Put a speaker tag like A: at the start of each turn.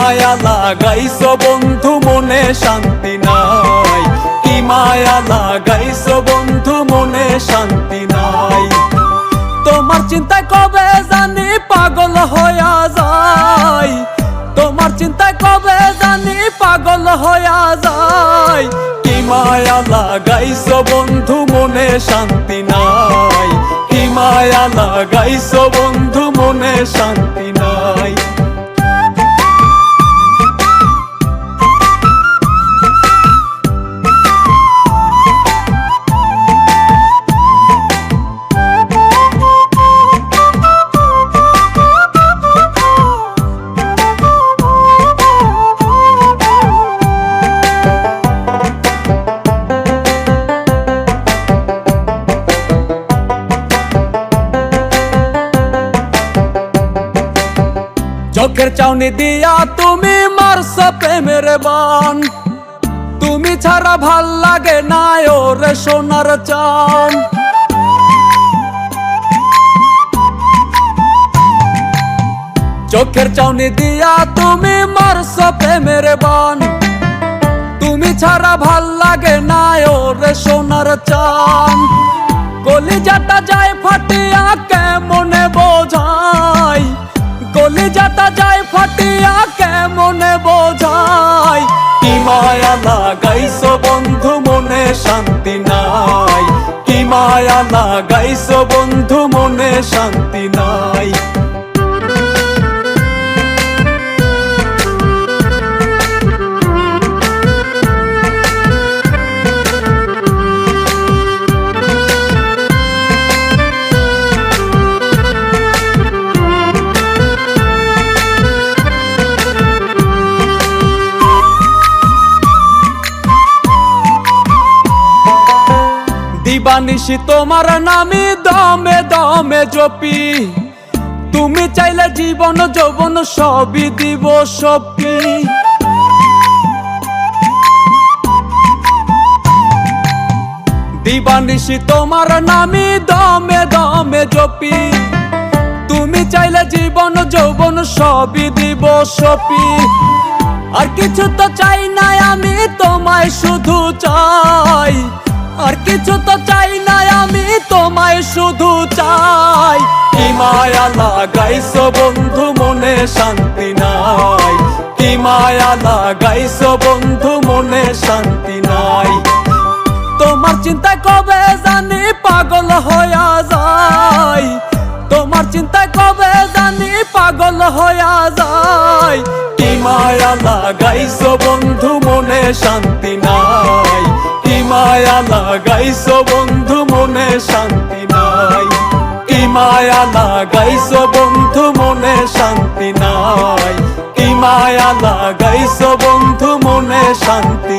A: মায়া লাগাইছো বন্ধু মনে শান্তি নাই, কি মায়া লাগাইছো বন্ধু মনে শান্তি নাই। তোমার চিন্তায় কবে জানি পাগল হইয়া যাই, তোমার চিন্তায় কবে জানি পাগল হইয়া যাই। কি মায়া লাগাইছো বন্ধু মনে শান্তি নাই, কি মায়া লাগাইছো বন্ধু মনে শান্তি নাই। চোখের চাউনি দিয়া তুমি মারছো প্রেমের বান, তুমি ছাড়া ভাল লাগে না ওরে সোনার চান। চোখের চাউনি দিয়া তুমি মারছো প্রেমের বান, তুমি ছাড়া ভাল লাগে না ওরে সোনার চান। কলিজাটা যায় ফাটিয়া কেমনে বোঝাই, কলিজাটা যায় ফাটিয়া কেমনে বোঝাই। কি মায়া লাগাইছো বন্ধু মনে শান্তি নাই, কি মায়া লাগাইছো বন্ধু মনে শান্তি নাই। দিবানিশি তোমার নামে দমে দমে জপি, তুমি চাইলে জীবন যৌবন সবই দিব সপি। দিবানিশি তোমার নামে দমে দমে জপি, তুমি চাইলে জীবন যৌবন সবই দিব সপি। আর কিছু তো চাই না আমি তোমায় শুধু চাই, আর কিছু তো চাই না আমি তোমায় শুধু চাই। কি মায়া লাগাইছো বন্ধু মনে শান্তি নাই, কি মায়া লাগাইছো বন্ধু মনে শান্তি নাই। তোমার চিন্তায় কবে জানি পাগল হইয়া যাই, তোমার চিন্তায় কবে জানি পাগল হইয়া যাই। কি মায়া লাগাইছো বন্ধু মনে শান্তি নাই, কি মায়া লাগাইছো বন্ধু মনে শান্তি নাই, কি মায়া লাগাইছো বন্ধু মনে শান্তি নাই, কি মায়া লাগাইছো বন্ধু মনে শান্তি